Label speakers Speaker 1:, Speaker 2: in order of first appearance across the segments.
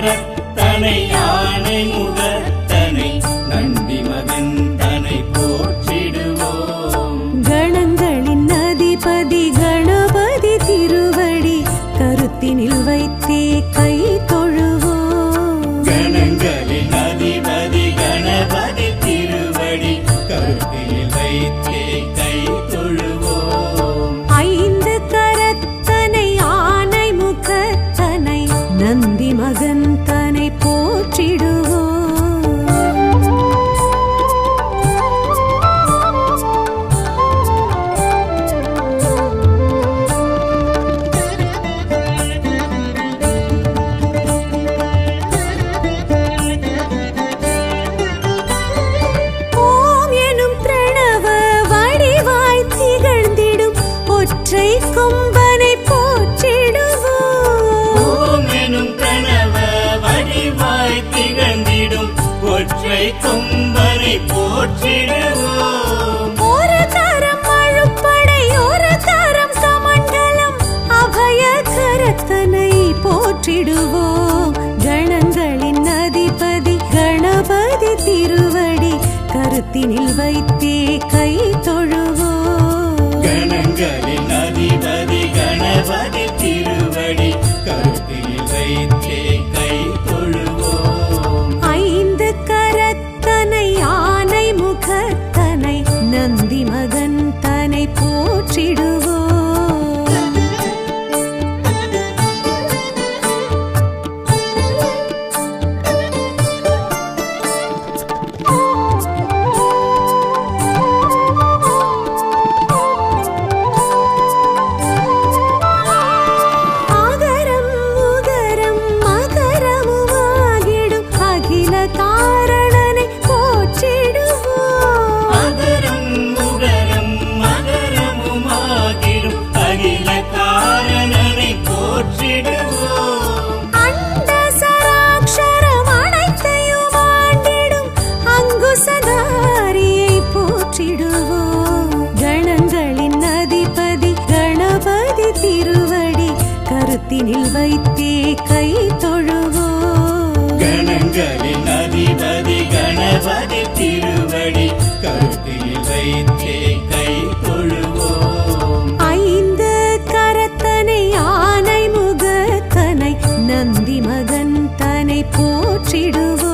Speaker 1: கரத்தனை யானை முகத்தனை நந்தி மகன் தனை போற்றிடுவோம்.
Speaker 2: கணங்களின் அதிபதி கணபதி திருவடி கருத்தினில் வைத்தே கை தொழுவோம்.
Speaker 1: கணங்களின் அதிபதி கணபதி திருவடி கருத்தினில் வைத்தே கை தொழுவோம்.
Speaker 2: ஐந்து கரத்தனை ஆனை முகத்தனை நந்தி மகன் தனை போற்றிடுவோம். ஒற்றை கொம்பனை போற்றிடுவோம்.
Speaker 1: ஓம் எனும் பிரணவ வடிவாய் திகழ்ந்திடும் ஒற்றை கொம்பனை போற்றிடுவோம்.
Speaker 2: ஒரு கரம் அழுப்படை ஒரு கரம் சமண்டலம் அபய கரத்தனை போற்றிடுவோம். கணங்களின் அதிபதி கணபதி திருவடி கருத்தினில் வைத்தே கை தொழுவோம்.
Speaker 1: கணங்களின் அதிபதி கணபதி திருவடி கருத்தில் வைத்தே கை தொழுவோம்.
Speaker 2: ஐந்து கரத்தனை ஆனை முகத்தனை நந்தி மகன் தனை போற்றிடுவோம். கணங்களின் அதிபதி கணபதி திருவடி கருத்தினில் வைத்தே கை தொழுவோம்.
Speaker 1: கணங்களின் அதிபதி கணபதி திருவடி கருத்தில் வைத்தே கை தொழுவோம்.
Speaker 2: ஐந்து கரத்தனை ஆனை முகத்தனை நந்தி மகன் தனை போற்றிடுவோம்.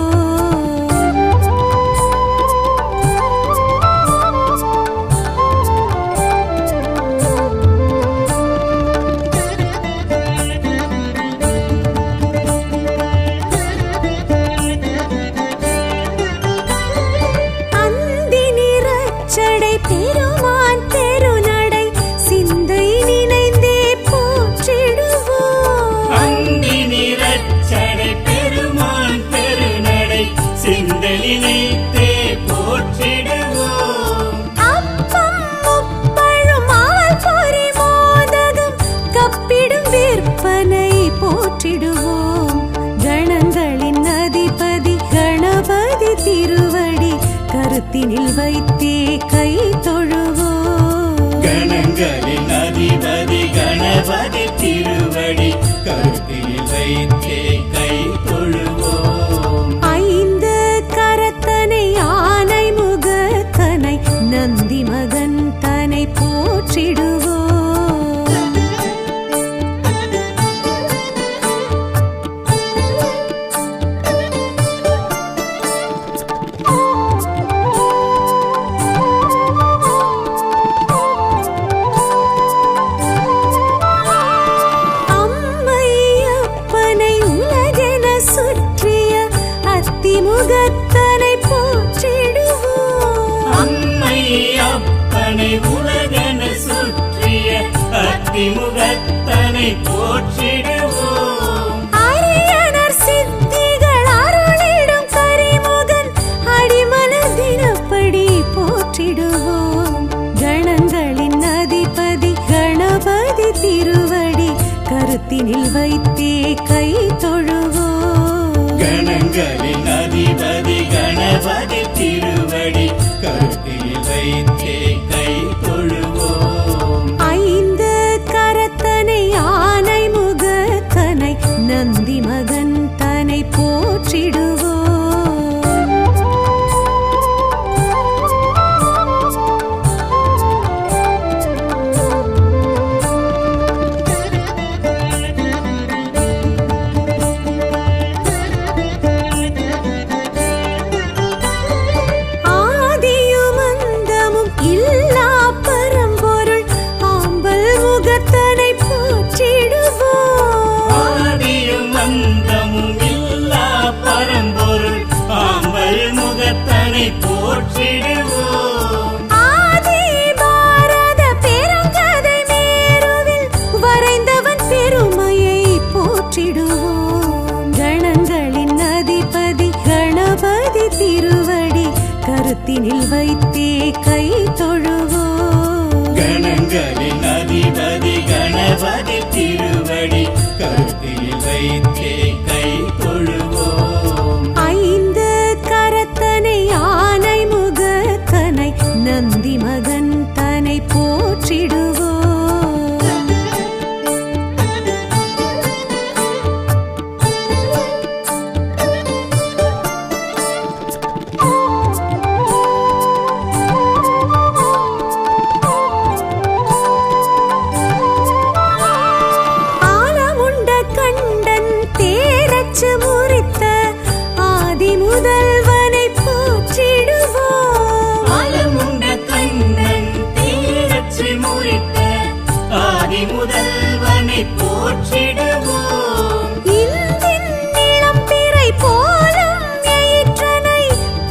Speaker 2: பெருமான் பெருநடை சிந்தை நினைந்தே போற்றிடுவோம்.
Speaker 1: அந்தி நிறச்சடை பெருமான் பெருநடை சிந்தை நினைத்தே போற்றிடுவோம்.
Speaker 2: அப்பம் முப்பழும் ஆள் பொறி மோதகம் கப்பிடும் விற்பனை போற்றிடுவோம். கணங்களின் அதிபதி கணபதி திருவடி கருத்தினில் வைத்தே கை தொழுவோம்.
Speaker 1: கணங்களின் அதிபதி கணபதி திருவடி கருத்தில் வைத்தே கை தொழுவோம்.
Speaker 2: ஐந்து கரத்தனை ஆனை முகத்தனை நந்தி மகன் தனை போற்றிடுவோம். முகத்தனை போற்றிடுவோம்.
Speaker 1: அம்மை அப்பனை உலகென சுற்றிய அத்திமுகத்தனை போற்றிடுவோம்.
Speaker 2: அரியனர் சித்திகள் அருளிடும் கரிமுகன் அடிமலர் தினப்படி போற்றிடுவோம். கணங்களின் அதிபதி கணபதி திருவடி கருத்தினில் வைத்தே கை தொழுவோம்.
Speaker 1: கணங்களின் அதிபதி கணபதி திருவடி கருத்தில் வைத்தே கை தொழுவோம்.
Speaker 2: ஐந்து கரத்தனை ஆனை முகத்தனை நந்தி மகன் தனை
Speaker 1: சமமும் இல்லா பரம்பொருள் ஆம்பல் முகத்தனை போற்றிடுவோம்.
Speaker 2: ஆதி பாரத பெருங்கதை மேருவில் வரைந்தவன் பெருமையை போற்றிடுவோம். கணங்களின் அதிபதி கணபதி திருவடி கருத்தினில் வைத்தே கை தொழுவோம்.
Speaker 1: கணங்களின் அதிபதி கணபதி திருவடி கருத்தில் வைத்தே கை தொழுவோம்.
Speaker 2: ஐந்து கரத்தனை ஆனை முகத்தனை நந்தி மகன் தனை போற்றிடுவோம். ஆலமுண்ட கண்டன் தேரச்சு முறித்த ஆதி முதல்வனை போற்றிடுவோம்.
Speaker 1: ஆலமுண்ட கண்ணன் தேரச்சு முறித்த ஆதி முதல்வனை போற்றிடுவோம்.
Speaker 2: இந்தின் இளம்பிறை போலும் எயிற்றனை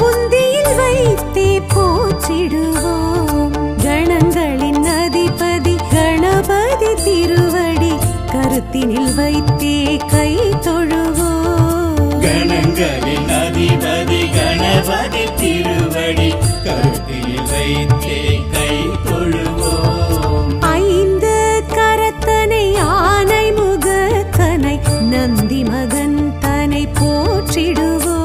Speaker 2: புந்தியில் வைத்தே போற்றிடுவோம். கணங்களின் அதிபதி கணபதி திருவடி கருத்தினில் வைத்தே கை தொழுவோம்.
Speaker 1: கணங்களின் அதிபதி கணபதி திருவடி கருத்தில் வைத்தே கை தொழுவோம்.
Speaker 2: ஐந்து கரத்தனை ஆனை முகத்தனை நந்தி மகன் தனை போற்றிடுவோம்.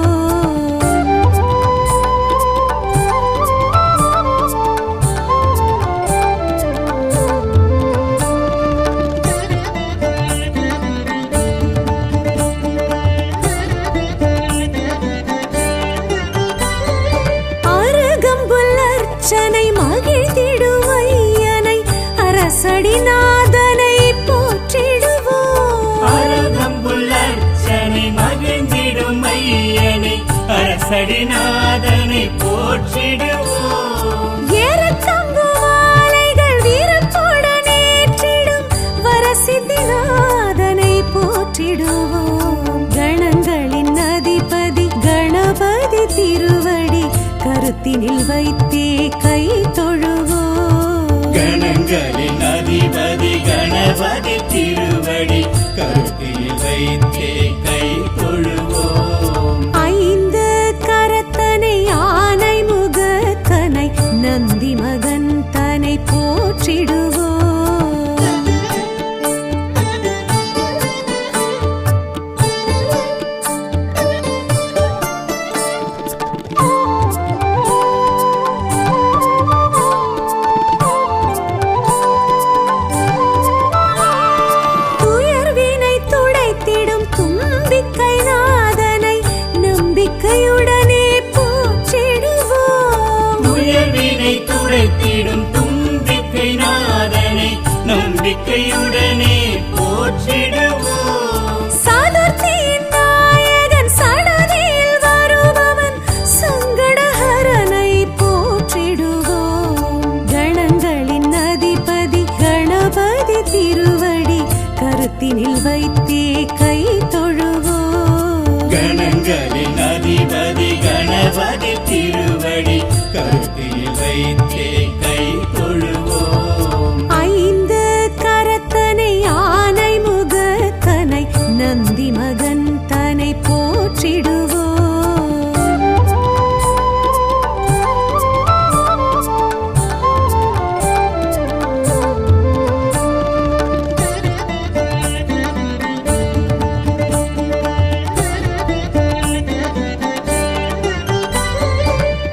Speaker 2: அருகம்புல் அர்ச்சனை மகிழ்ந்திடும் ஐயனை அரசடிநாதனை போற்றிடுவோம்.
Speaker 1: அருகம்புல் அர்ச்சனை மகிழ்ந்திடும் ஐயனை அரசடிநாதனை போற்றிடுவோம்.
Speaker 2: ஏறத்தங்கு மாலைகள் வீரத்துடன் ஏற்றிடும் வரசித்திநாதனை போற்றிடுவோம். கணங்களின் அதிபதி கணபதி திருவடி கருத்தினில் வைத்தே கை தொழுவோம்.
Speaker 1: கணங்களின் அதிபதி கணபதி திருவடி கருத்தில் வைத்தே கை தொழுவோம்.
Speaker 2: ஐந்து கரத்தனை ஆனை முகத்தனை நந்தி மகன் தனை போற்றிடுவோம். துயர்வினை துடைத்திடும் தும்பிக்கை நாதனை நம்பிக்கையுடனே போற்றிடுவோம்.
Speaker 1: துயர்வினை துடைத்திடும் தும்பிக்கை நாதனை நம்பிக்கையுடனே போற்றிடுவோம்.
Speaker 2: சதுர்த்தியின் நாயகன் சடதியில் வருபவன் சங்கடஹரனை போற்றிடுவோம். கணங்களின் அதிபதி கணபதி திருவடி கருத்தினில் வைத்தே கை தொழுவோம்.
Speaker 1: கணங்களின் அதிபதி கணபதி திருவடி கருத்தில் வைத்தே கை தொழுவோம்.
Speaker 2: ஐந்து கரத்தனை ஆனை முகத்தனை நந்தி மகன் தனை போற்றிடுவோம்.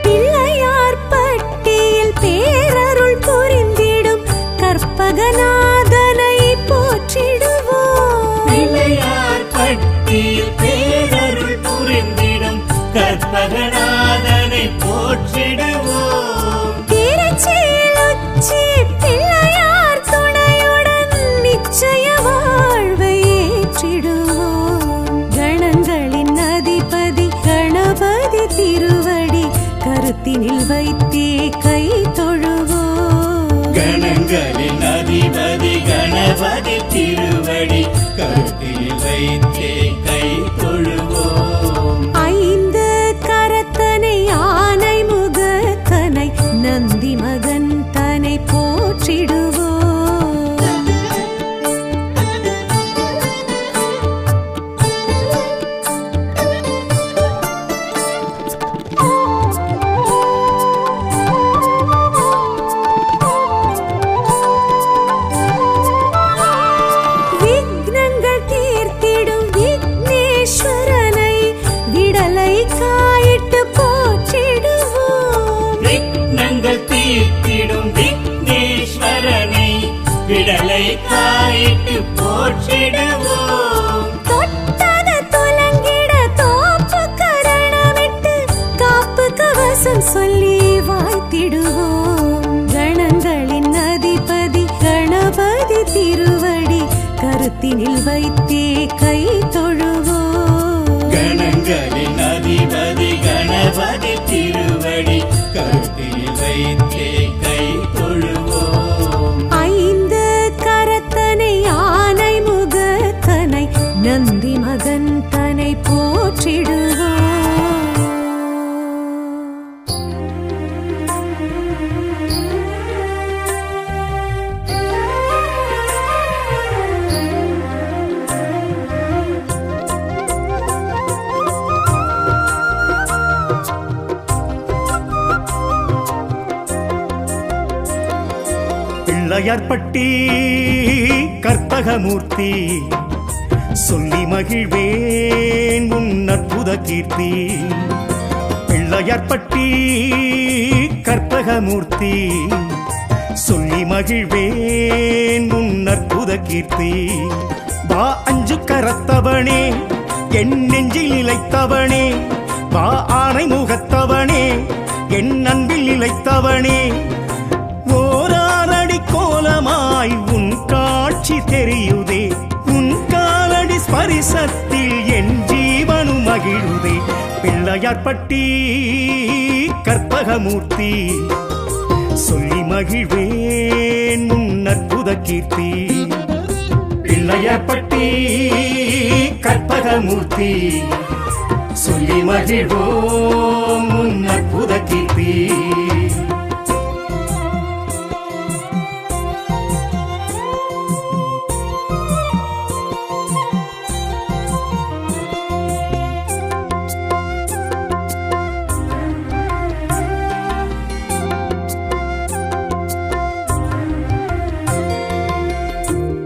Speaker 2: பிள்ளையார் பட்டியில் பேரருள் புரிந்திடும் கற்பகநாதனை போற்றிடுவோம்.
Speaker 1: பிள்ளையார் பட்டியில் பேரருள் புரிந்திடும் கற்பகநாதனை போற்றிடுவோம்.
Speaker 2: திருச்சியில் உச்சி பிள்ளையார் துணையுடன் நிச்சய வாழ்வை ஏற்றிடுவோம். கணங்களின் அதிபதி கணபதி திருவடி கருத்தினில் வைத்தே கை தொழுவோம்.
Speaker 1: கணங்களின் அதிபதி கணபதி திருவடி கருத்தில் வைத்தே கை தொழு தேங்காயிட்டு போற்றிடுவோம்
Speaker 2: தொட்டது துலங்கிட தோப்பு கரணமிட்டு காப்பு கவசம் சொல்லி வாழ்த்திடுவோம் கணங்களின் அதிபதி கணபதி திருவடி கருத்தினில் வைத்தே கை தொழுவோம்
Speaker 1: கணங்களின் அதிபதி கணபதி திருவடி கருத்தில் வைத்தே கை தொழுவோம்
Speaker 2: ஐந்து கரத்தனை ஆனை முகத்தனை நந்தி மகன் தனை போற்றிடுவோம்
Speaker 3: பிள்ளையார்பட்டி கற்பகமூர்த்தி சொல்லி மகிழ்வேன் உன் அற்புத கீர்த்தி பிள்ளையார்பட்டி கற்பகமூர்த்தி சொல்லி மகிழ்வேன் உன் அற்புத கீர்த்தி வா அஞ்சு கரத்தவனே என் நெஞ்சில் நிலைத்தவனே வா ஆனை முகத்தவனே என் அன்பில் நிலைத்தவனே ஓராரடி கோலமாய் உன் காட்சி தெரியுதே உன் காலடி ஸ்பரிசத்தில் என் ஜீவனும் மகிழுதே பிள்ளையார்பட்டி கற்பகமூர்த்தி சொல்லி மகிழ்வேன் உன் அற்புத கீர்த்தி பிள்ளையார்பட்டி கற்பகமூர்த்தி சொல்லி மகிழ்வோம் உன் அற்புத கீர்த்தி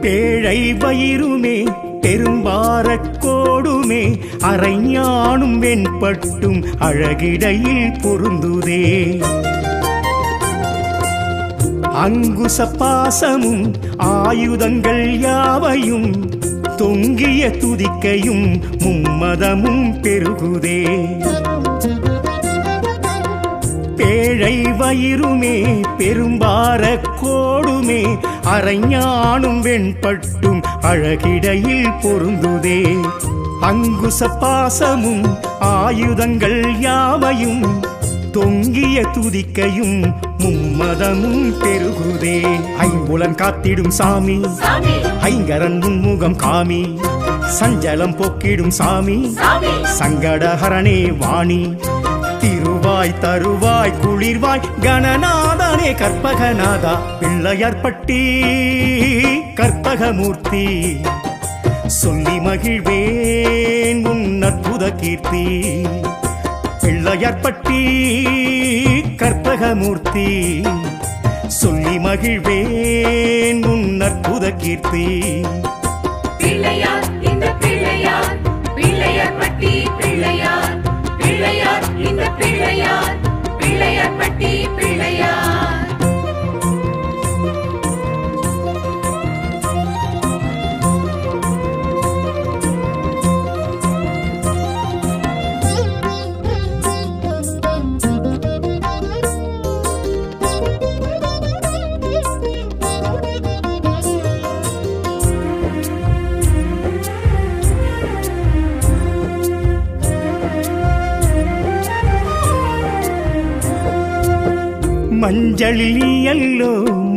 Speaker 3: பேழை வயிறுமே பெரும்பாரக் கோடுமே அரைஞானும் வெண்பட்டும் அழகிடையில் பொருந்துதே அங்குச பாசமும் ஆயுதங்கள் யாவையும் தொங்கிய துதிக்கையும் மும்மதமும் பெருகுதே பேழை வயிறுமே பெரும்பாரக் கோடுமே அரைஞானும் வெண்பட்டும் அழகிடையில் பொருந்துதே அங்குச பாசமும் ஆயுதங்கள் யாவையும் தொங்கிய துதிக்கையும் மும்மதமும் பெருகுதே ஐம்புலன் காத்திடும் சாமி ஐங்கரன் முன்முகம் காமி சஞ்சலம் போக்கிடும் சாமி சங்கடஹரணே வாணி திருவாய் தருவாய் குளிர்வாய் கணநாதனே கற்பகநாதா பிள்ளையார்பட்டி கற்பகமூர்த்தி சொல்லி மகிழ்வேன் உன் அற்புத கீர்த்தி பிள்ளையார்பட்டி கற்பகமூர்த்தி சொல்லி மகிழ்வேன் உன் அற்புத கீர்த்தி
Speaker 4: பிள்ளையார் இந்த பிள்ளையார் பிள்ளையார்பட்டி பிள்ளையார் பிள்ளையார் இந்த பிள்ளையார் பிள்ளையார்பட்டி பிள்ளையார்
Speaker 3: மஞ்சளில் நீ அல்லோ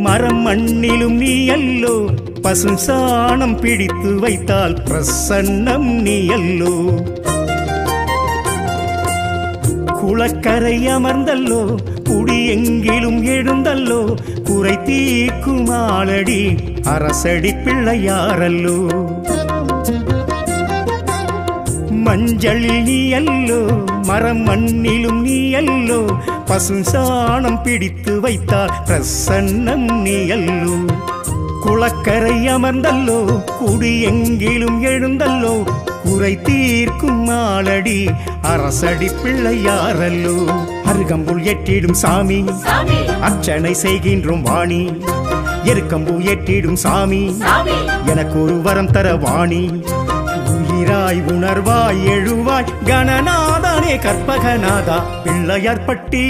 Speaker 3: மரம் மண்ணிலும் நீ அல்லோ பசும் சாணம் பிடித்து வைத்தால் பிரசன்னம் நீ அல்லோ குளக்கரை அமர்ந்தல்லோ குடி எங்கிலும் எழுந்தல்லோ குறை தீர்க்கும் ஆளடி அரசடி பிள்ளையாரல்லோ மஞ்சளில் நீ அல்லோ மரம் மண்ணிலும் நீ அல்லோ பசும் சாணம் பிடித்து வைத்தால் பிரசன்னம் நீ அல்லோ குளக்கரை அமர்ந்தல்லோ குடி எங்கிலும் எழுந்தல்லோ குறை தீர்க்கும் ஆளடி அரசடி பிள்ளையாரல்லோ அருகம்புல் எட்டிடும் சாமி
Speaker 4: சாமி
Speaker 3: அர்ச்சனை செய்கின்றோம் வாணி எருக்கம்பு எட்டிடும் சாமி
Speaker 4: சாமி
Speaker 3: எனக்கு ஒரு வரம் தர வாணி உயிராய் உணர்வாய் எழுவாய் கணநாதனே கற்பகநாதா பிள்ளையார்பட்டி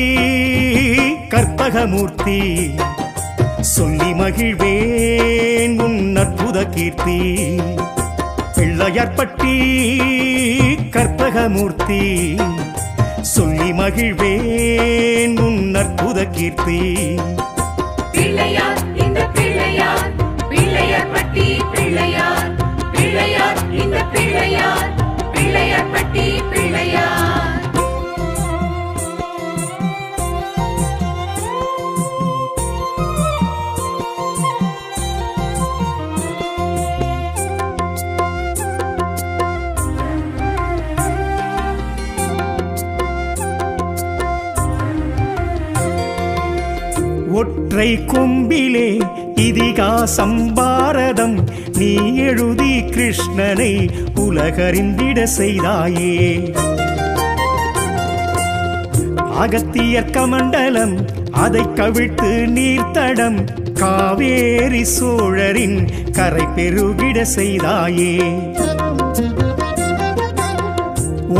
Speaker 3: கற்பகமூர்த்தி சொல்லி மகிழ்வேன் உன் அற்புத கீர்த்தி பிள்ளையார்பட்டி கற்பகமூர்த்தி சொல்லி மகிழ்வேன் உன் அற்புத கீர்த்தி
Speaker 4: பிள்ளையார் இந்த பிள்ளையார் பிள்ளையார் பட்டி பிள்ளையார் பிள்ளையார் இந்த பிள்ளையார் பிள்ளையார் பட்டி பிள்ளையார்
Speaker 3: ஒற்றை கொம்பிலே இதிகாசம் பாரதம் நீ எழுதி கிருஷ்ணனை உலகறிந்திட செய்தாயே அகத்தியர் கமண்டலம் அதை கவிழ்த்து நீர்த்தடம் காவேரி சோழரின் கரை பெருகிட செய்தாயே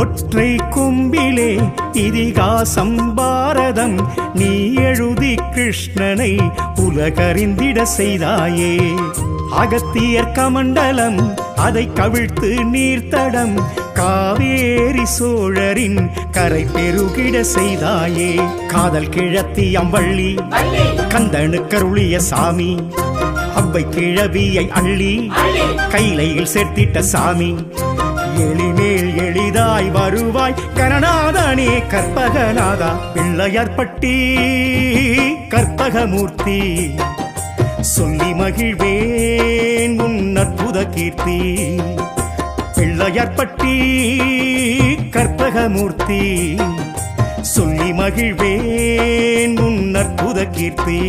Speaker 3: ஒற்றை கொம்பிலே இதிகாசம் பாரதம் நீ எழுதி கிருஷ்ணனை உலகறிந்திட செய்தாயே அகத்தியர் கமண்டலம் அதை கவிழ்த்து நீர்த்தடம் காவேரி சோழரின் கரை பெருகிட செய்தாயே காதல் கிழத்தி அம்பள்ளி கந்தனுக்கருளிய சாமி அவ்வை கிழவியை அள்ளி கைலையில் சேர்த்திட்ட சாமி எளிமேல் எளிதாய் வருவாய் கணநாதனே கற்பகநாதா பிள்ளையார்பட்டி கற்பகமூர்த்தி சொல்லி மகிழ்வேன் உன் அற்புத கீர்த்தி பிள்ளையார்பட்டி கற்பகமூர்த்தி சொல்லி மகிழ்வேன் உன் அற்புத கீர்த்தி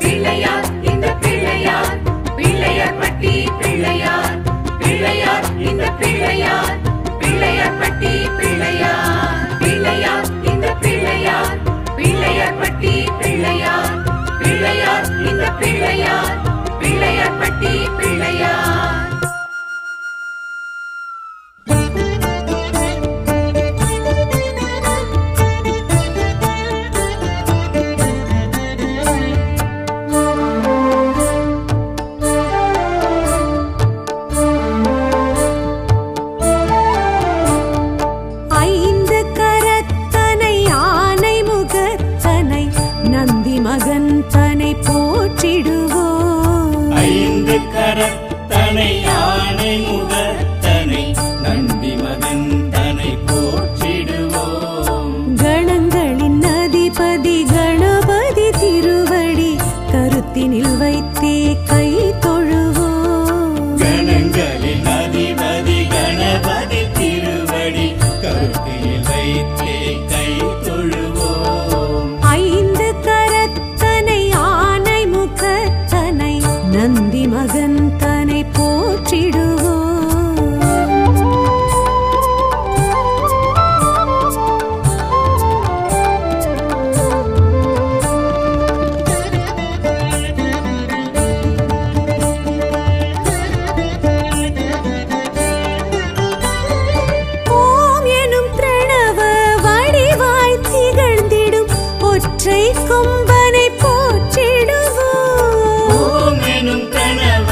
Speaker 4: பிள்ளையார் இந்த பிள்ளையார் பிள்ளையார் பட்டி பிள்ளையார் பிள்ளையார் இந்த பிள்ளையார் பிள்ளையார் பட்டி பிள்ளையார் பிள்ளையார் இந்த பிள்ளையார் பிள்ளையார் பட்டி பிள்ளையார் பிள்ளையார் இந்த பிள்ளையார் பிள்ளையார் பட்டி பிள்ளையார்
Speaker 2: ஐந்து கரத்தனை ஆனை முகத்தனை நந்தி மகன் தனை போற்றிடுவோம்
Speaker 1: ஐந்து கரத்தனை யானை முகத்தனை நந்தி மகன் தனை போற்றிடுவோம்
Speaker 2: கணங்களின் அதிபதி கணபதி திருவடி கருத்தினில் வைத்தே கை தொழுவோம்
Speaker 1: கணங்களின் அதிபதி கணபதி திருவடி கருத்தில் வைத்தே கை தொழுவோம்
Speaker 2: ஐந்து கரத்தனை ஆனை முகத்தனை நந்தி மகன் தனை போற்றிடுவோம் ஓம் எனும் பிரணவ வடிவாய் திகழ்ந்திடும் ஒற்றை கொம்பனை போற்றிடுவோம்
Speaker 1: ஓம் எனும் கனவ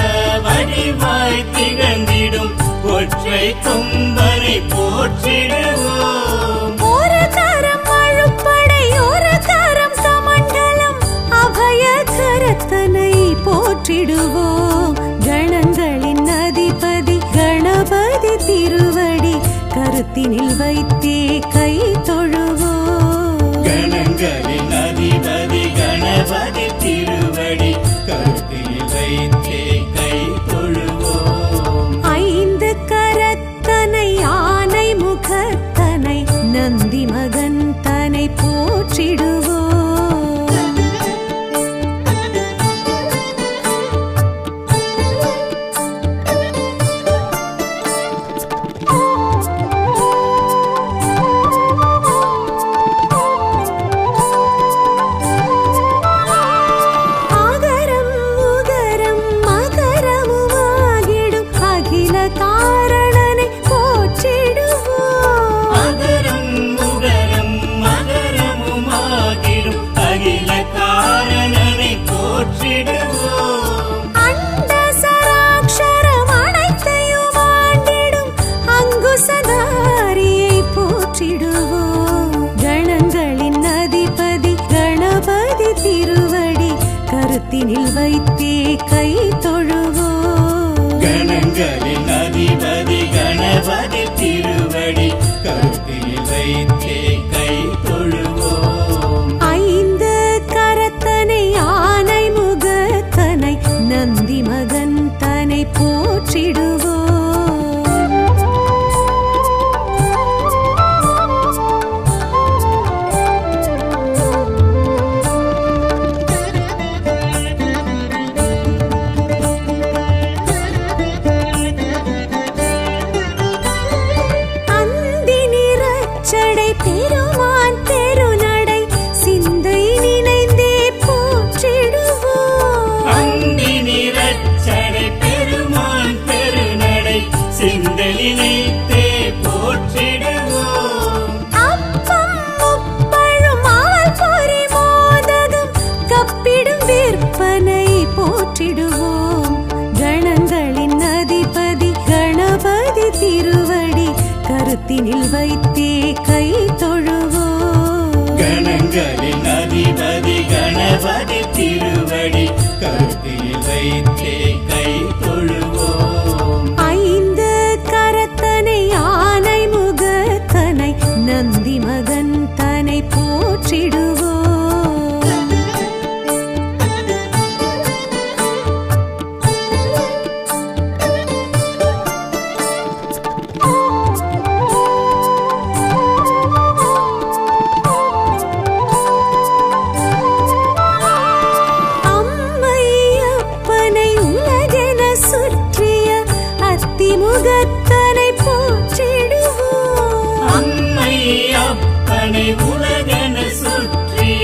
Speaker 1: வடிவாய் திகழ்ந்திடும் ஒற்றை கொம்பனை போற்றிடுவோம்
Speaker 2: ஒரு கரம் அழுப்படை ஒரு கரம் கமண்டலம் அபய கரத்தனை போற்றிடுவோம் கணங்களின் அதிபதி கணபதி திருவடி கருத்தினில் வைத்தே கை தொழுவோம்
Speaker 1: கணங்களின் அதிபதி கணபதி திருவடி கருத்தில் வைத்தே கை தொழுவோம்
Speaker 2: ஐந்து கரத்தனை ஆனை முகத்தனை நந்தி மகன் தனை போற்றிடுவோம் போற்றிடுவோம் கணங்களின் அதிபதி கணபதி திருவடி கருத்தினில் வைத்தே கை தொழுவோம்
Speaker 1: கணங்களின் அதிபதி கணபதி திருவடி கருத்தில் வைத்தே கை தொழுவோம்
Speaker 2: ஐந்து கரத்தனை ஆனை முகத்தனை நந்தி மகன் தனை போற்றிடுவோம் அந்தி நிறச்சடை பெருமான் தெருநடை சிந்தை நினைந்தே போற்றிடுவோம்
Speaker 1: அந்தி நிறச்சடை பெருமான் பெருநடை சிந்தலினைத்தே போற்றிடுவோம்
Speaker 2: அப்பம் முப்பழும் ஆல் பொறி மோதகம் கப்பிடும் விற்பனை போற்றிடுவோம் கணங்களின் அதிபதி கணபதி திருவடி கருத்தினில் வைத்தே கை தொழுவோம்
Speaker 1: கணங்களின் அதிபதி கணபதி திருவடி கருத்தில் வைத்தே கை தொழுவோம்
Speaker 2: ஐந்து கரத்தனை ஆனை முகத்தனை நந்தி மகன் தனை போற்றிடுவோம் அம்மையப்பனை உலகென சுற்றிய அத்திமுகத்தனை போற்றிடுவோம்
Speaker 1: அம்மை அப்பனை உலகென சுற்றிய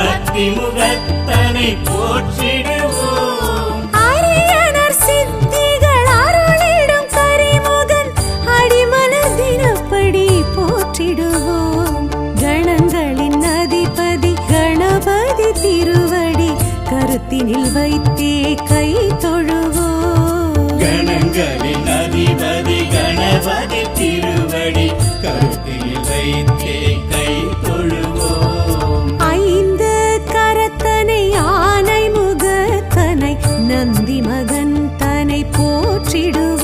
Speaker 1: அத்திமுகத்தனை போற்றிடுவோம்
Speaker 2: அரியணர் சித்திகள் அருளிடும் கரிமுகன் அடிமலர் தினப்படி போற்றிடுவோம் கணங்களின் அதிபதி கணபதி திருவடி கருத்தினில் வைத்தே கை தொழுவோம்
Speaker 1: கணங்களின் அதிபதி கணபதி திருவடி கருத்தில் வைத்தே கை தொழுவோம்
Speaker 2: ஐந்து கரத்தனை ஆனை முகத்தனை நந்தி மகன் தனை போற்றிடுவோம்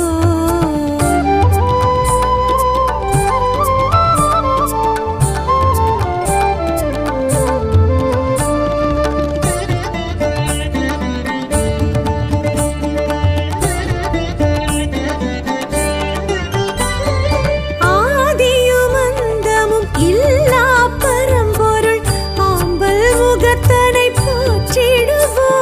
Speaker 2: ஆதியும் அந்தமும் இல்லா பரம்பொருள் ஆம்பல் முகத்தனை போற்றிடுவோம்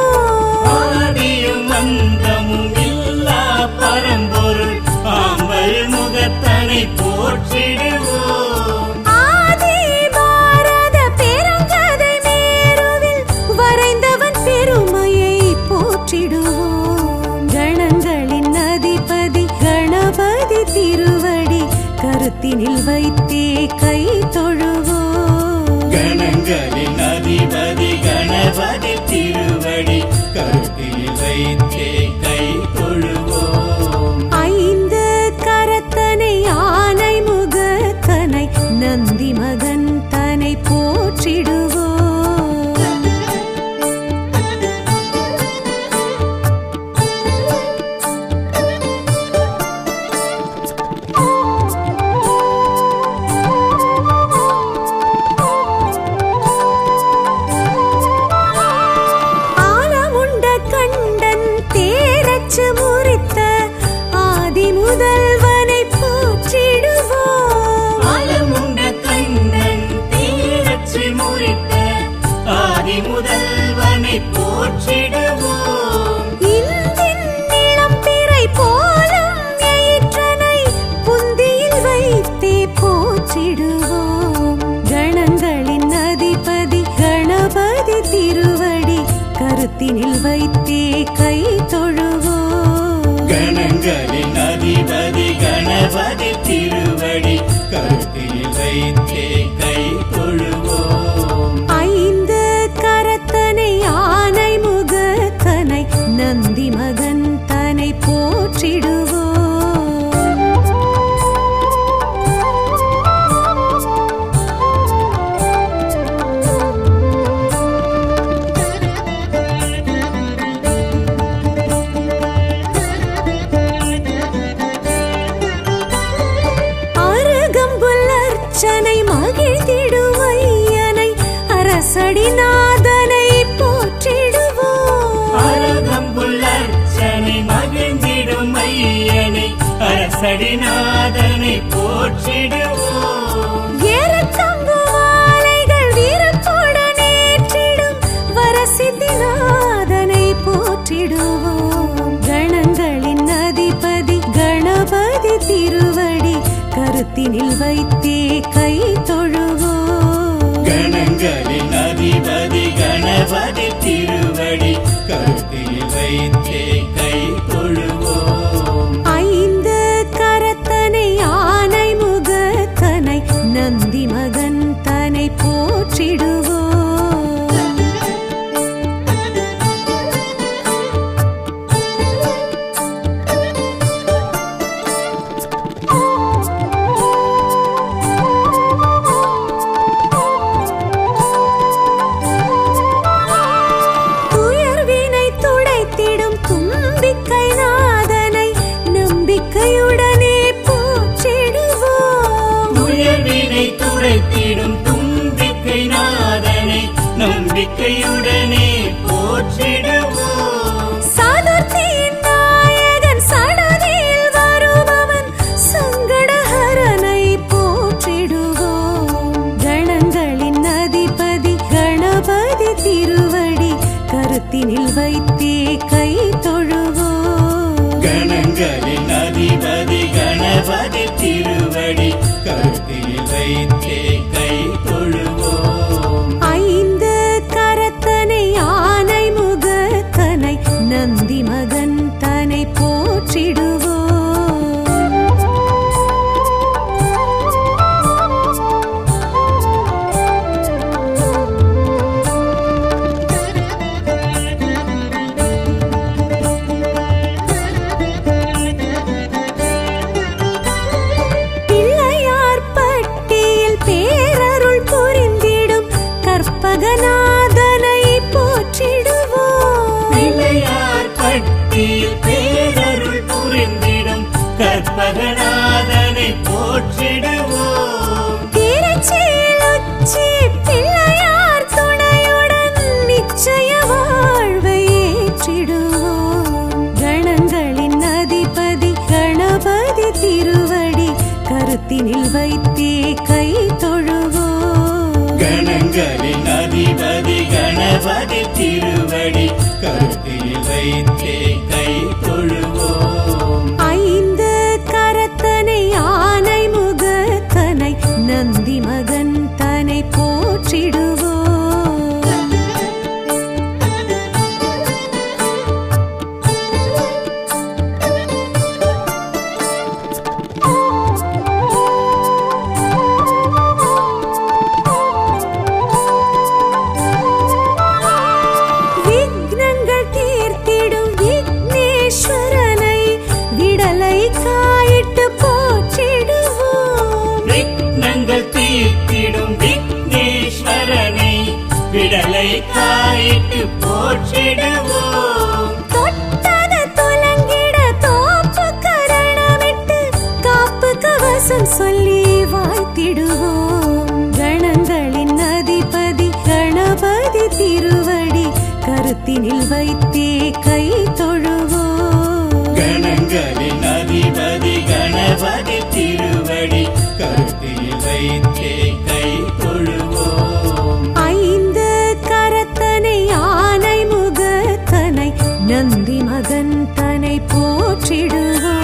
Speaker 1: ஆதியும் அந்தமும் இல்லா பரம்பொருள் ஆம்பல் முகத்தனை போற்றிடுவோம்
Speaker 2: ஆதி பாரத பெருங்கதை மேருவில் வரைந்தவன் பெருமையை போற்றிடுவோம் கணங்களின் அதிபதி கணபதி திருவடி கருத்தினில் வைத்தே கை தொழுவோம்
Speaker 1: கணங்களின் அதிபதி கணபதி திருவடி கருத்தில் வைத்தே கை தொழுவோம்
Speaker 2: ஐந்து கரத்தனை ஆனை முகத்தனை நந்தி மகன் தனை போற்றிடுவோம் ஆலமுண்ட கண்டன் தேரச்சு முறித்த ஆதி முதல்வனை போற்றிடுவோம்
Speaker 1: ஆலமுண்ட கண்ணன் தேரற்றி முறித்த ஆதி முதல்வனை போற்றிடுவோம்
Speaker 2: இந்தின் நிலம் பிறை போலும் எயிற்றனை புந்தியில் வைத்தே போற்றிடுவோம் கணங்களின் அதிபதி கணபதி திருவடி கருத்தினில் வைத்தே கை தொழுவோம்
Speaker 1: கணங்களின் அதிபதி கணபதி திருவடி கருத்தில் வைத்தே கை தொழுவோம்
Speaker 2: ஐந்து கரத்தனை ஆனை முகத்தனை நந்தி மகன் தனை போற்றிடுவோம்
Speaker 1: திருவடிநாதனை போற்றிடுவோம்.
Speaker 2: ஏறத்தங்கு மாலைகள் வீரத்துடன் ஏற்றிடும் வரசித்திநாதனை போற்றிடுவோம். கணங்களின் அதிபதி கணபதி திருவடி கருத்தினில் வைத்தே கை தொழுவோம்.
Speaker 1: கணங்களின் அதிபதி கணபதி திருவடி கருத்தில் வைத்தே கை தொழுவோம்.
Speaker 2: ஐந்து கரத்தனை ஆனை முகத்தனை நந்தி மகன் தனை போற்றிடுவோம். துயர்வினை துடைத்திடும் தும்பிக்கை நாதனை நம்பிக்கையுடனே போற்றிடுவோம்.
Speaker 1: உயர்வினை துடைத்திடும் தும்பிக்கை நாதனை நம்பிக்கையுடனே போற்றிடுவோம்.
Speaker 2: சதுர்த்தியின் நாயகன் சடதியில் வருபவன் சங்கடஹரனை போற்றிடுவோம். கணங்களின் அதிபதி கணபதி திருவடி கருத்தினில் வைத்தே கை தொழுவோம்.
Speaker 1: கணங்களின் அதிபதி கணபதி திருவடி கருத்தில் வைத்தே கை தொழுவோம்.
Speaker 2: ஐந்து கரத்தனை ஆனை முகத்தனை நந்தி மகன் தனை போற்றிடுவோம். பிள்ளையார் பட்டியில் பேரருள் புரிந்திடும் கற்பகநாதனை போற்றிடுவோம்.
Speaker 1: பிள்ளையார் பட்டியில் பேரருள் புரிந்திடும் கற்பகநாதனை போற்றிடுவோம்.
Speaker 2: திருச்சியில் உச்சி பிள்ளையார் துணையுடன் நிச்சய வாழ்வை ஏற்றிடுவோம். கணங்களின் அதிபதி கணபதி திருவடி கருத்தினில் வைத்தே கை தொழுவோம்.
Speaker 1: கணங்களின் அதிபதி கணபதி திருவடி கருத்தில் வைத்தே கை தொழுவோம்.
Speaker 2: ஐந்து கரத்தனை ஆனை முகத்தனை நந்தி மகன் தனை போற்றிடுவோம். விக்னங்கள் தீர்த்திடும் விக்னேஸ்வரனை விடலை காயிட்டு போற்றிடுவோம்.
Speaker 1: விக்னங்கள் தீர்த்திடும் விக்னேஸ்வரனை விடலை காயிட்டு போற்றிடுவோம்.
Speaker 2: தொட்டது துலங்கிட தோப்பு கரணமிட்டு காப்பு கவசம் சொல்லி வாழ்த்திடுவோம். கணங்களின் அதிபதி கணபதி திருவடி கருத்தினில் வைத்தே கை தொழுவோம்.
Speaker 1: கணங்களின் அதிபதி கணபதி திருவடி கருத்தில் வைத்தே கை தொழுவோம்.
Speaker 2: ஐந்து கரத்தனை ஆனை முகத்தனை நந்தி மகன் தனை போற்றிடுவோம்.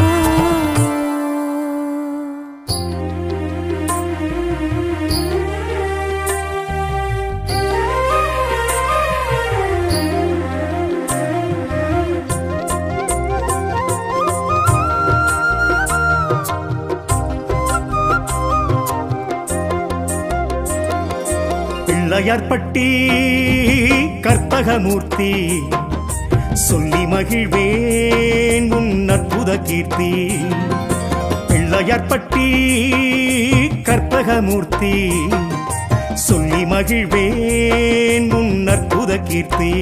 Speaker 3: பிள்ளையார்பட்டி கற்பகமூர்த்தி சொல்லி மகிழ்வேன் உன் அற்புத கீர்த்தி. பிள்ளையார்பட்டி கற்பகமூர்த்தி சொல்லி மகிழ்வேன் உன் அற்புத கீர்த்தி.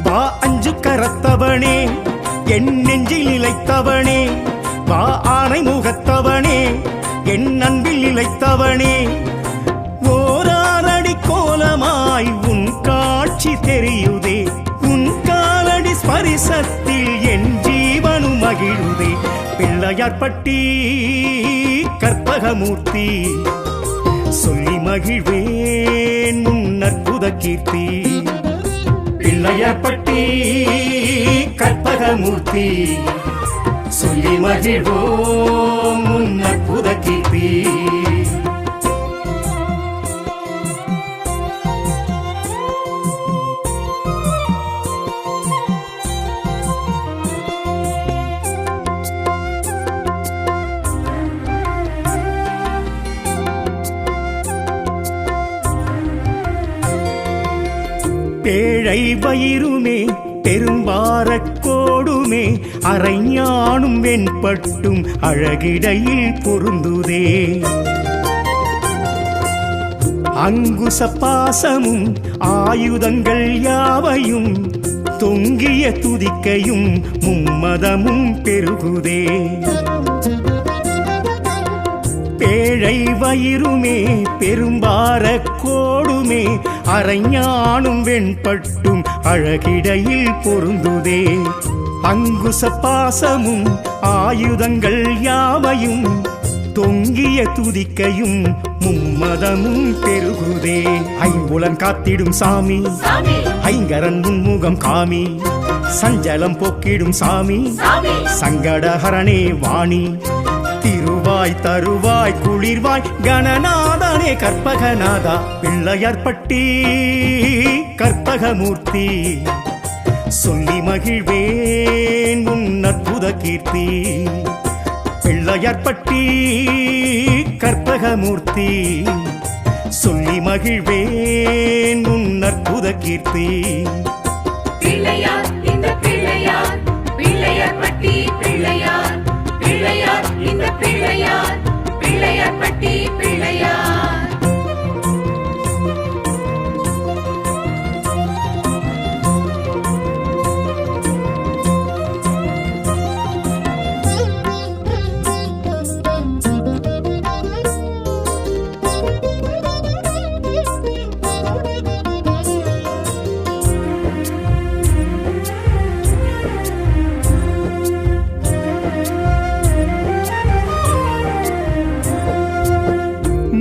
Speaker 3: வா அஞ்சு கரத்தவனே என் நெஞ்சில் நிலைத்தவனே, வா ஆனை முகத்தவனே என் அன்பில் நிலைத்தவனே. ஓராரடி கோலமாய் உன் காட்சி தெரியுதே, உன் காலடி ஸ்பரிசத்தில் என் ஜீவனும் மகிழுதே. பிள்ளை பிள்ளையார்பட்டி கற்பகமூர்த்தி சொல்லி மகிழ்வேன் உன் அற்புத கீர்த்தி. பிள்ளையார்பட்டி கற்பகமூர்த்தி சொல்லி மகிழ்வோம் உன் அற்புத கீர்த்தி. பேழை வயிறுமே பெரும்பாரக்கோடுமே அரைஞானும் வெண்பட்டும் அழகிடையில் பொருந்துதே. அங்குச பாசமும் ஆயுதங்கள் யாவையும் தொங்கிய துதிக்கையும் மும்மதமும் பெருகுதே. பேழை வயிறுமே பெரும்பாரக்கோடுமே அரைஞானும் வெண்பட்டும் அழகிடையில் பொருந்துதே. அங்குச பாசமும் ஆயுதங்கள் யாவையும் தொங்கிய துதிக்கையும் மும்மதமும் பெருகுதே. ஐம்புலன் காத்திடும் சாமி ஐங்கரன் முன்முகம் காமி சஞ்சலம் போக்கிடும் சாமி சங்கடஹரணே வாணி. திருவாய் தருவாய் குளிர்வாய் கணநாதனே கற்பகநாதா பிள்ளையார்பட்டி கற்பகமூர்த்தி சொல்லி மகிழ்வேன் உன் அற்புத கீர்த்தி. பிள்ளையார்பட்டி கற்பகமூர்த்தி சொல்லி மகிழ்வேன் உன் அற்புத கீர்த்தி.
Speaker 4: பிள்ளையார் இந்த பிள்ளையார் பிள்ளையார்பட்டி பிள்ளையார் பிள்ளையார் இந்த பிள்ளையார் பிள்ளையார்பட்டி பிள்ளையார்.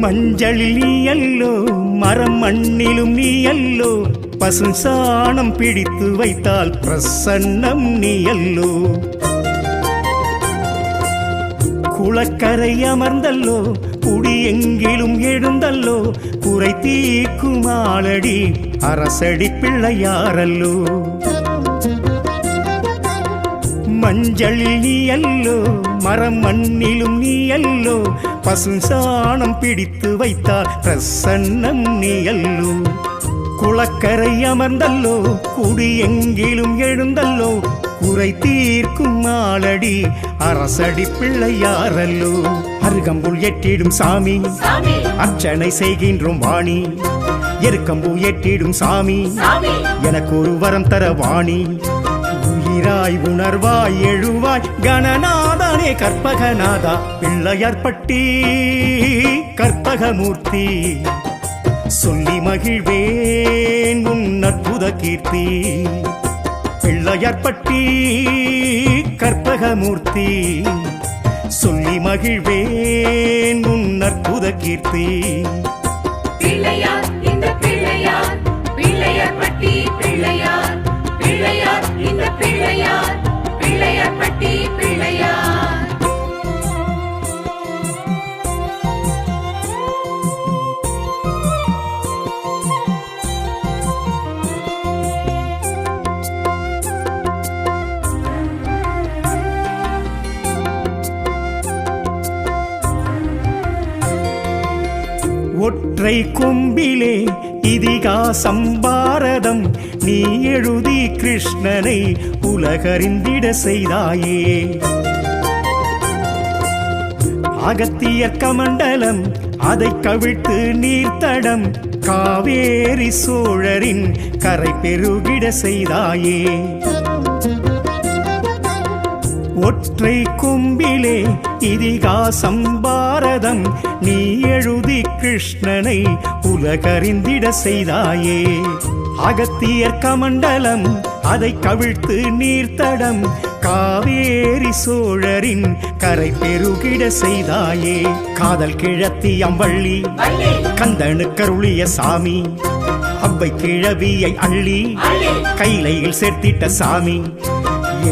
Speaker 3: மஞ்சளில் நீ அல்லோ மரம் மண்ணிலும் நீ அல்லோ பசும் சாணம் பிடித்து வைத்தால் பிரசன்னம் நீ அல்லோ. குளக்கரை அமர்ந்தல்லோ குடி எங்கிலும் எழுந்தல்லோ குறை தீர்க்கும் ஆளடி அரசடி பிள்ளையாரல்லோ. மஞ்சளில் நீ அல்லோ மரம் மண்ணிலும் நீ அல்லோ பசும் சாணம் பிடித்து வைத்தால் பிரசன்னம் நீ அல்லோ. குளக்கரை அமர்ந்தல்லோ குடி எங்கிலும் எழுந்தல்லோ குறை தீர்க்கும் ஆளடி அரசடி பிள்ளையாரல்லோ. அருகம்புல் எட்டிடும் சாமி அர்ச்சனை செய்கின்றோம் வாணி. எருக்கம்பூ எட்டிடும் சாமி எனக்கு ஒரு வரம் தர வாணி. உயிராய் உணர்வாய் எழுவாய் கணநாதனே கற்பகநாதா பிள்ளையார்பட்டி கற்பகமூர்த்தி சொல்லி மகிழ்வேன் உன் அற்புத கீர்த்தி. பிள்ளையார்பட்டி கற்பகமூர்த்தி சொல்லி மகிழ்வேன் உன் அற்புத கீர்த்தி.
Speaker 4: பிள்ளையார் இந்த பிள்ளையார் பிள்ளையார்பட்டி பிள்ளையார் பிள்ளையார் இந்த பிள்ளையார் பிள்ளையார்பட்டி பிள்ளையார்.
Speaker 3: ஒற்றை கொம்பிலே இதிகாசம் பாரதம் நீ எழுதி கிருஷ்ணனை உலகறிந்திட செய்தாயே. அகத்தியர் கமண்டலம் அதை கவிழ்த்து நீர்த்தடம் காவேரி சோழரின் கரை பெருகிட செய்தாயே. ஒற்றை கொம்பிலே இதிகாசம் பாரதம் நீ எழுதி கிருஷ்ணனை உலகறிந்திட செய்தாயே. அகத்தியர் கமண்டலம் அதை கவிழ்த்து நீர்த்தடம் காவேரி சோழரின் கரை பெருகிட செய்தாயே. காதல் கிழத்தி அம்பள்ளி கந்தனு கருளிய சாமி அவ்வை கிழவியை அள்ளி கைலையில் சேர்த்திட்ட சாமி.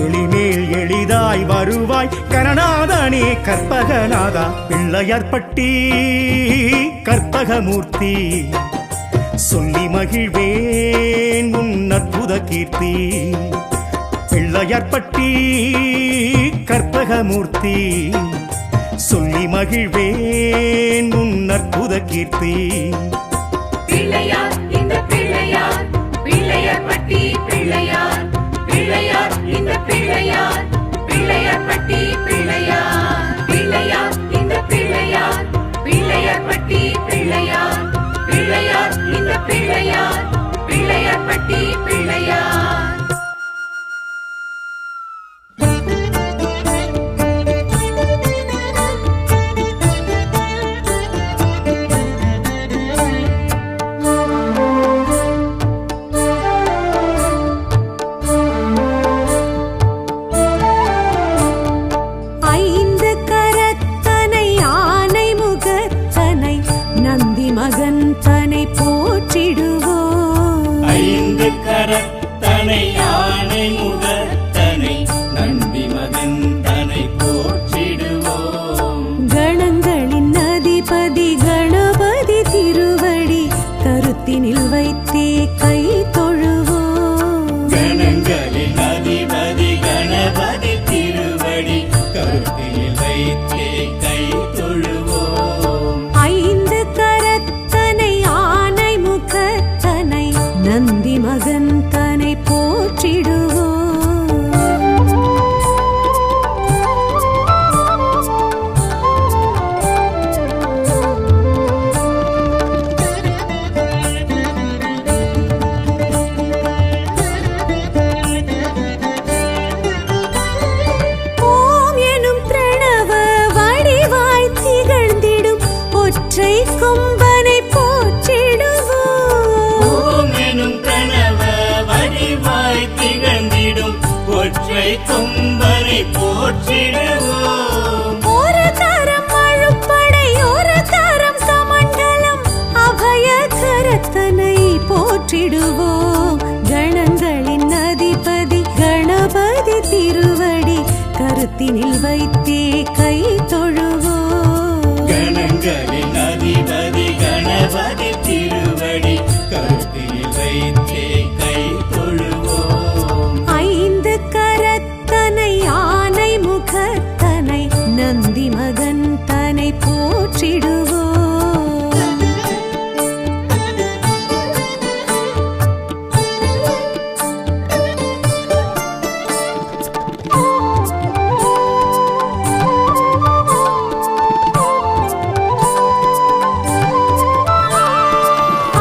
Speaker 3: எளிமேல் எளிதாய் வருவாய் கணநாதனே கற்பகநாதா. பிள்ளையார்பட்டி கற்பகமூர்த்தி சொல்லி மகிழ்வேன் உன் அற்புத கீர்த்தி. பிள்ளையார்பட்டி கற்பகமூர்த்தி சொல்லி மகிழ்வேன் உன் அற்புத கீர்த்தி.
Speaker 4: பிள்ளையார் இந்த பிள்ளையார் பிள்ளையார்பட்டி பிள்ளையார் பிள்ளையார் இந்த பிள்ளையார் பிள்ளையார்பட்டி பிள்ளையார் பிள்ளையார் இந்த பிள்ளையார் பிள்ளையார்பட்டி பிள்ளையார் பிள்ளையார் இந்த பிள்ளையார் பிள்ளையார்பட்டி பிள்ளையார்.
Speaker 2: ஐந்து கரத்தனை ஆனை முகத்தனை நந்தி மகன் தனை போற்றிடுவோம்.
Speaker 1: ஐந்து கரத்தனை யானை முகத்தனை நந்தி மகன் தனை போற்றிடுவோம்.
Speaker 2: கணங்களின் அதிபதி கணபதி திருவடி கருத்தினில் வைத்தே கை தொழுவோம்.
Speaker 1: கணங்களின் அதிபதி கணபதி திருவடி கருத்தில் வைத்தே கை தொழுவோம்.
Speaker 2: ஐந்து கரத்தனை ஆனை முகத்தனை நந்தி மகன் தனை போற்றிடுவோம். ஓம் எனும் பிரணவ வடிவாய் திகழ்ந்திடும் ஒற்றை கொம்பனை போற்றிடுவோம்.
Speaker 1: ஓம் எனும் பிரணவ வடிவாய் திகழ்ந்திடும் ஒற்றை கொம்பனை போற்றிடுவோம்.
Speaker 2: ஒரு கரம் அழுப்படை ஒரு கரம் கமண்டலம் அபய கரத்தனை போற்றிடுவோம். கணங்களின் அதிபதி கணபதி திருவடி கருத்தினில் வைத்தே கை தொழுவோம்.
Speaker 1: கணங்களின் அதிபதி கணபதி திருவடி கருத்தில் வைத்தே கை தொழுவோம்.
Speaker 2: ஐந்து கரத்தனை ஆனை முகத்தனை நந்தி மகன் தனை போற்றிடுவோம்.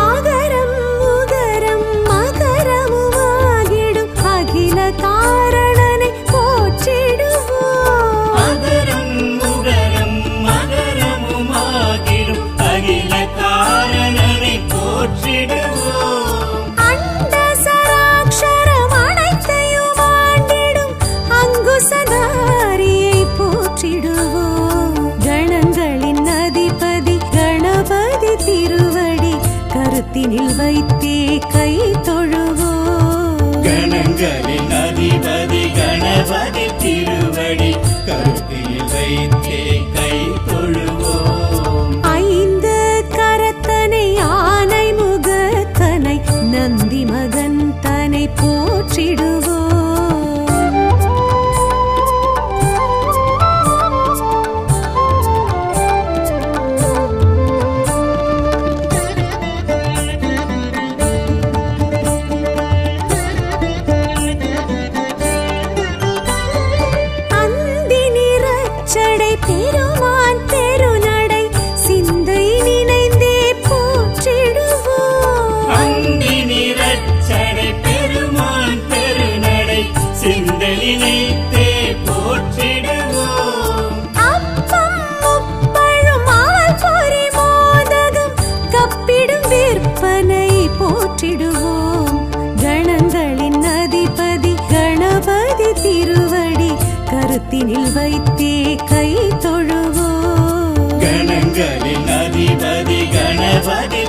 Speaker 2: ஆகரம் உகரம் மகரமுமாகிடும் அகில காரணனை போற்றிடுவோம்.
Speaker 1: மகரம் முகரம் மகரமுமாகிடும் அகில காரணனை போற்றிடுவோம்.
Speaker 2: அண்ட சராட்சரம் அனைத்தையும் ஆண்டிடும் அங்குசதாரியை போற்றிடுவோம். கணங்களின் அதிபதி கணபதி திருவடி கருத்தினில் வைத்தே கை தொழுவோம்.
Speaker 1: கணங்களின் அதிபதி கணபதி திருவடி கருத்தில் வைத்தே கை தொழுவோம்.
Speaker 2: ஐந்து கரத்தனை ஆனை முகத்தனை நந்தி மகன் தனை போற்றிடுவோம்.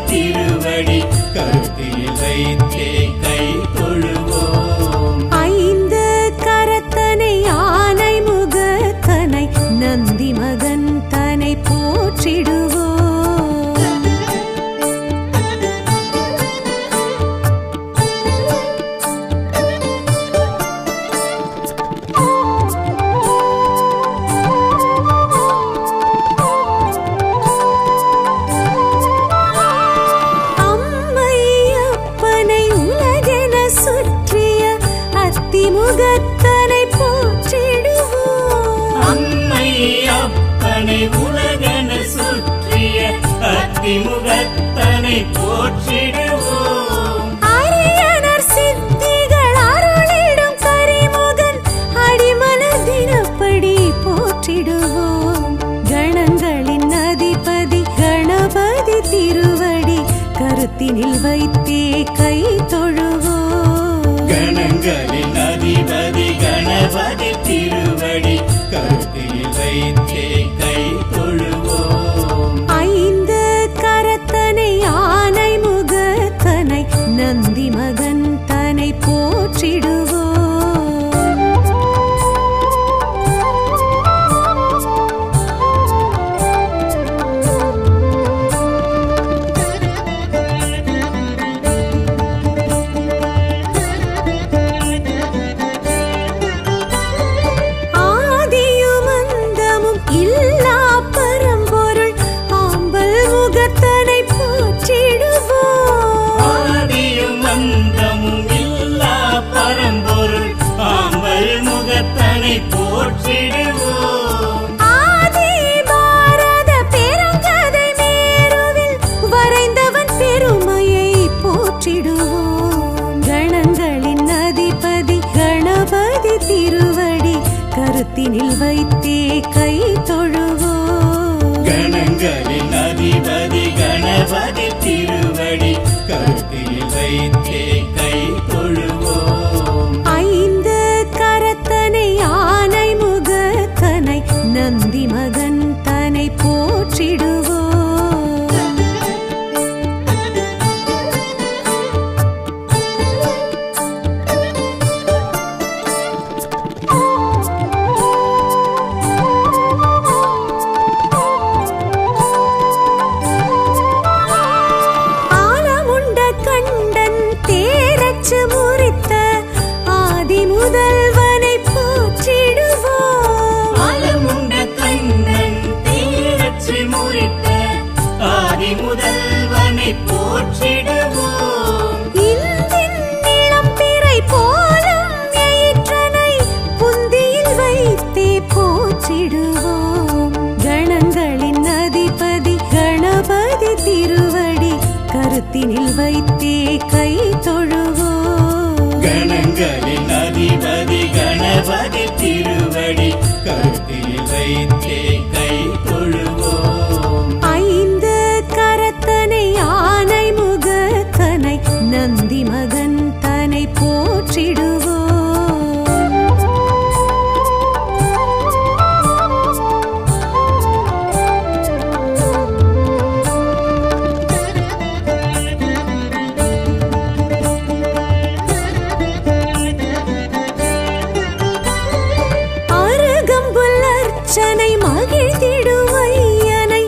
Speaker 1: திருவடி கருத்தில் வைத்தே கை தொழுவோம்.
Speaker 2: ஐந்து கரத்தனை ஆனை முகத்தனை நந்தி மகன் தனை போற்றிடுவோம். அம்மையப்பனை உலகென சுற்றிய அத்திமுகத்தனை போற்றிடுவோம்.
Speaker 1: அம்மை அப்பனை உலகென சுற்றிய அத்திமுகத்தனை போற்றிடுவோம்.
Speaker 2: அரியனர் சித்திகள் அருளிடும் கரிமுகன் அடிமலர் தினப்படி போற்றிடுவோம். கணங்களின் அதிபதி கணபதி திருவடி கருத்தினில் வைத்தே கை தொழுவோம்.
Speaker 1: கணங்களின் அதிபதி கணபதி திருவடி கருத்தில் வைத்தே கை தொழுவோம்.
Speaker 2: ஐந்து கரத்தனை ஆனை முகத்தனை நந்தி மகன் தனை போற்றிடுவோம். ஆதியும் அந்தமும் இல்லா பரம்பொருள் ஆம்பல் முகத்தனை போற்றிடுவோம்.
Speaker 1: ஆதியும் அந்தமும் இல்லா பரம்பொருள் ஆம்பல் முகத்தனை போற்றிடுவோம்.
Speaker 2: ஆதி பாரத பெருங்கதை மேருவில் வரைந்தவன் பெருமையை போற்றிடுவோம். கணங்களின் அதிபதி கணபதி திருவடி கருத்தினில் வைத்தே கை தொழுவோம்.
Speaker 1: கணங்களின் அதிபதி கணபதி திருவடி கருத்தில் வைத்தே கை தொழுவோம்.
Speaker 2: ஐந்து கரத்தனை ஆனை முகத்தனை நந்தி மகன் தனை போற்றிடுவோம். ஆலமுண்ட கண்டன் தேரச்சு முறித்த ஆதி முதல்வனை போற்றிடுவோம்.
Speaker 1: ஆலமுண்ட கண்ணன் தீரச்சு முறித்த ஆதி முதல்வனை போற்றிடுவோம்.
Speaker 2: இந்தின் நிலம்பிறை போலும் எயிற்றனை புந்தியில் வைத்தே போற்றிடுவோம். கணங்களின் அதிபதி கணபதி திருவடி கருத்தினில் வைத்தே கை தொழுவோம்.
Speaker 1: கணங்களின் அதிபதி கணபதி திருவடி கருத்தில் வைத்தே கை தொழுவோம்.
Speaker 2: ஐந்து கரத்தனை ஆனை முகத்தனை நந்தி மகன் தனை போற்றிடுவோம். அருகம்புல் அர்ச்சனை மகிழ்ந்திடும் ஐயனை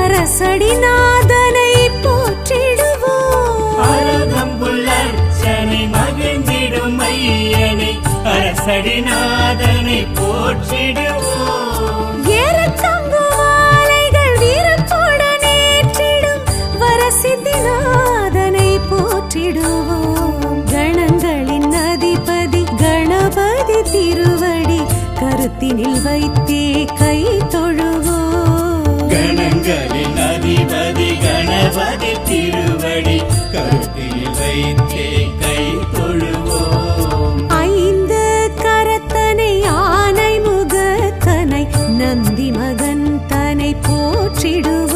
Speaker 2: அரசடிநாதனை போற்றிடுவோம்.
Speaker 1: அருகம்புல் அர்ச்சனை மகிழ்ந்திடும் ஐயனை அரசடிநாதனை போற்றிடுவோம்.
Speaker 2: ஏறத்தங்கு மாலைகள் வீரத்துடன் ஏற்றிடும் வரசித்திநாதனை போற்றிடுவோம். கணங்களின் அதிபதி கணபதி திருவடி கருத்தினில் வைத்தே கை தொழுவோம்.
Speaker 1: கணங்களின் அதிபதி கணபதி திருவடி கருத்தில் வைத்தே கை தொழுவோம்.
Speaker 2: ஐந்து கரத்தனை ஆனை முகத்தனை நந்தி மகன் தனை போற்றிடுவோம்.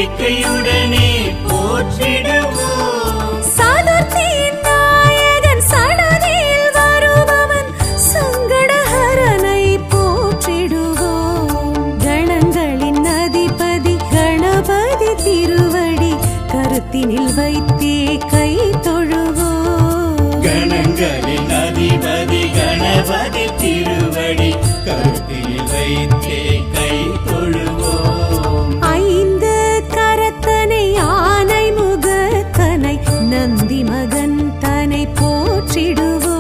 Speaker 1: நம்பிக்கையுடனே போற்றிடுவோம்.
Speaker 2: சதுர்த்தியின் நாயகன் சடதியில் வருபவன் சங்கடஹரனை போற்றிடுவோம். கணங்களின் அதிபதி கணபதி திருவடி கருத்தினில் வைத்தே கை தொழுவோம்.
Speaker 1: கணங்களின் அதிபதி கணபதி திருவடி கருத்தில் வைத்தே கை தொழுவோம்.
Speaker 2: ஐந்து கரத்தனை ஆனை முகத்தனை நந்தி மகன் தனை போற்றிடுவோம்.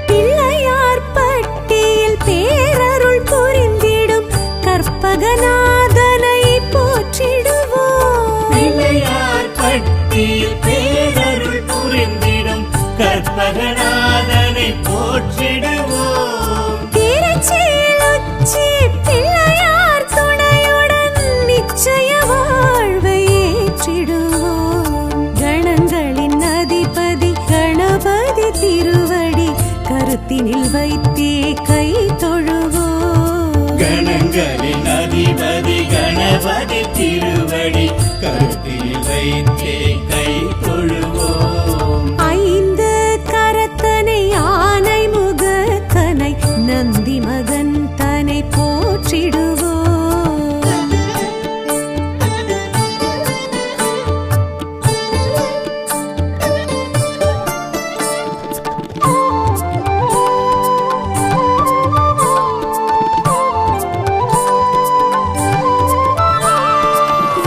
Speaker 2: பிள்ளையார் பட்டியில் பேரருள் புரிந்திடும் கற்பகநாதனை போற்றிடுவோம்.
Speaker 1: பிள்ளையார் பட்டியில் பேரருள் புரிந்திடும் கற்பகநாதனை போற்றிடுவோம்.
Speaker 2: திருச்சியில் உச்சி பிள்ளையார் துணையுடன் நிச்சய வாழ்வை ஏற்றிடுவோம். கணங்களின் அதிபதி கணபதி திருவடி கருத்தினில் வைத்தே கை தொழுவோம்.
Speaker 1: கணங்களின் அதிபதி கணபதி திருவடி கருத்தில் வைத்தே கை தொழுவோம்.
Speaker 2: ஐந்து கரத்தனை ஆனை முகத்தனை நந்தி மகன் தனை போற்றிடுவோம்.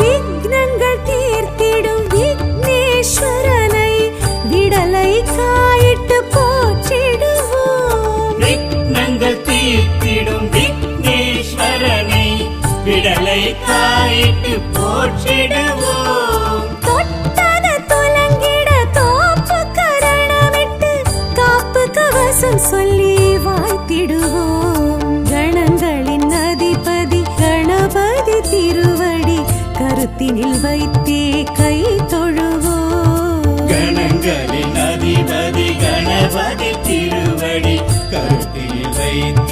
Speaker 2: விக்னங்கள் தீர்த்திடும் விக்னேஸ்வரனை விடலை காயிட்டு போற்றிடுவோம்.
Speaker 1: விக்னங்கள் தீர்த்திடும் விக்னேஸ்வரனை விடலை காயிட்டு போற்றிடுவோம்.
Speaker 2: தொட்டது துலங்கிட தோப்பு கரணமிட்டு காப்பு கவசம் சொல்லி வாழ்த்திடுவோம். கணங்களின் அதிபதி கணபதி திருவடி கருத்தினில் வைத்தே கை தொழுவோம்.
Speaker 1: கணங்களின் அதிபதி கணபதி திருவடி கருத்தில் வைத்தே